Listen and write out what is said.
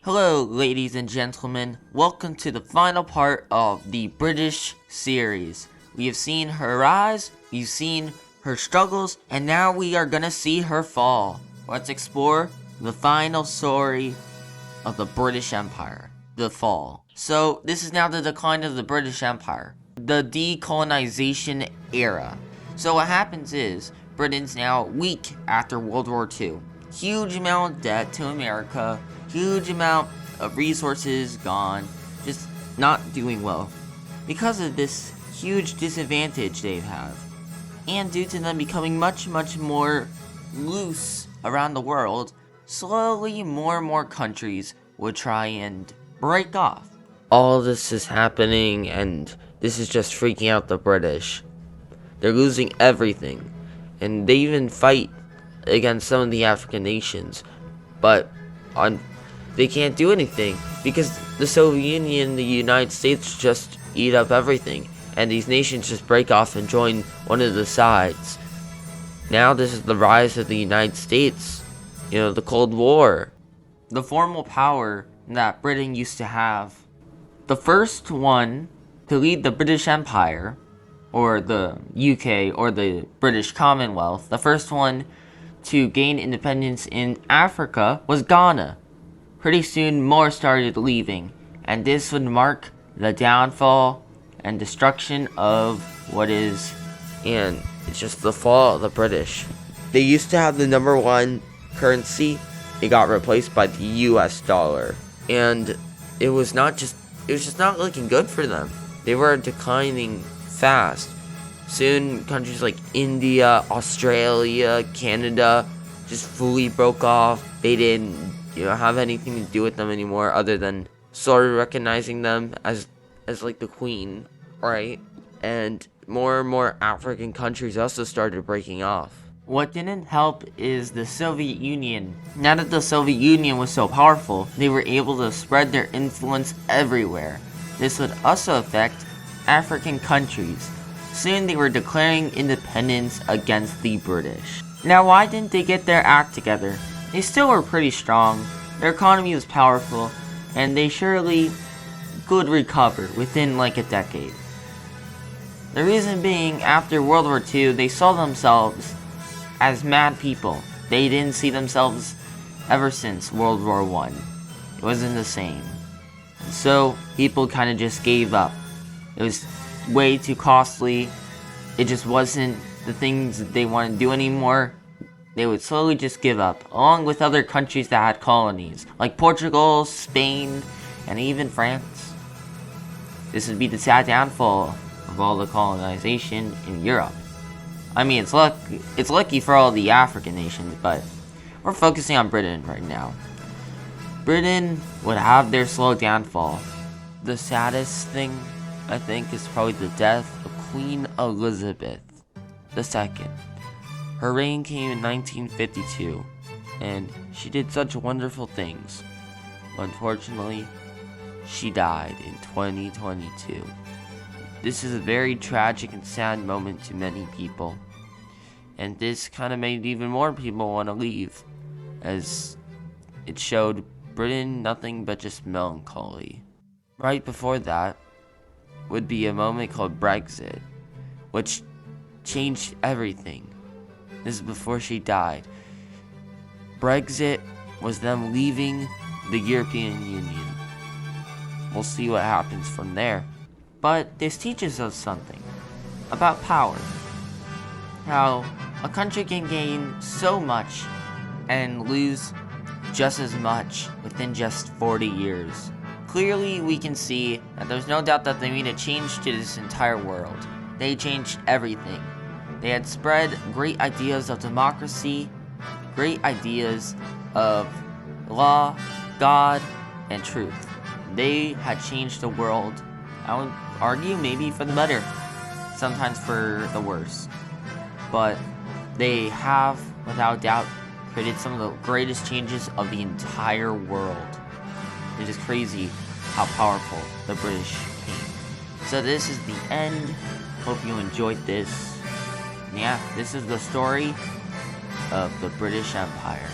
Hello, ladies and gentlemen. Welcome to the final part of the British series. We have seen her rise, we've seen her struggles, and now we are gonna see her fall. Let's explore the final story of the British Empire, the fall. So, this is now the decline of the British Empire, the decolonization era. So what happens is, Britain's now weak after World War II. Huge amount of debt to America, huge amount of resources gone, just not doing well. Because of this huge disadvantage they have, and due to them becoming much more loose around the world, slowly more and more countries would try and break off. All this is happening, and this is just freaking out the British. They're losing everything, and they even fight against some of the African nations, but they can't do anything because the Soviet Union and the United States just eat up everything, and these nations just break off and join one of the sides. Now this is the rise of the United States, the Cold War, the formal power that Britain used to have. The first one to lead the British Empire, or the UK, or the British Commonwealth, the first one to gain independence in Africa was Ghana. Pretty soon more started leaving, and this would mark the downfall and destruction of and it's just the fall of the British. They used to have the number one currency. It got replaced by the US dollar, and it was just not looking good for them. They were declining fast. Soon, countries like India, Australia, Canada just fully broke off. They didn't, have anything to do with them anymore, other than sort of recognizing them as like the queen, right? And more African countries also started breaking off. What didn't help is the Soviet Union. Now that the Soviet Union was so powerful, they were able to spread their influence everywhere. This would also affect African countries. Soon they were declaring independence against the British. Now why didn't they get their act together? They still were pretty strong, their economy was powerful, and they surely could recover within like a decade. The reason being, after World War II, they saw themselves as mad people. They didn't see themselves ever since World War I. It wasn't the same. So people kind of just gave up. It was way too costly. It just wasn't the things that they wanted to do anymore. They would slowly just give up, along with other countries that had colonies, like Portugal, Spain, and even France. This would be the sad downfall of all the colonization in Europe. I mean, it's lucky for all the African nations, but we're focusing on Britain right now. Britain would have their slow downfall. The saddest thing, I think, is probably the death of Queen Elizabeth II. Her reign came in 1952, and she did such wonderful things. Unfortunately, she died in 2022. This is a very tragic and sad moment to many people, and this kind of made even more people want to leave, as it showed Britain nothing but just melancholy. Right before that would be a moment called Brexit, which changed everything. This is before she died. Brexit was them leaving the European Union. We'll see what happens from there. But this teaches us something about power. How a country can gain so much and lose just as much within just 40 years. Clearly, we can see that there's no doubt that they made a change to this entire world. They changed everything. They had spread great ideas of democracy, great ideas of law, God, and truth. They had changed the world. I would argue maybe for the better, sometimes for the worse. But they have, without doubt, created some of the greatest changes of the entire world. It is crazy how powerful the British became. So this is the end. Hope you enjoyed this. Yeah, this is the story of the British Empire.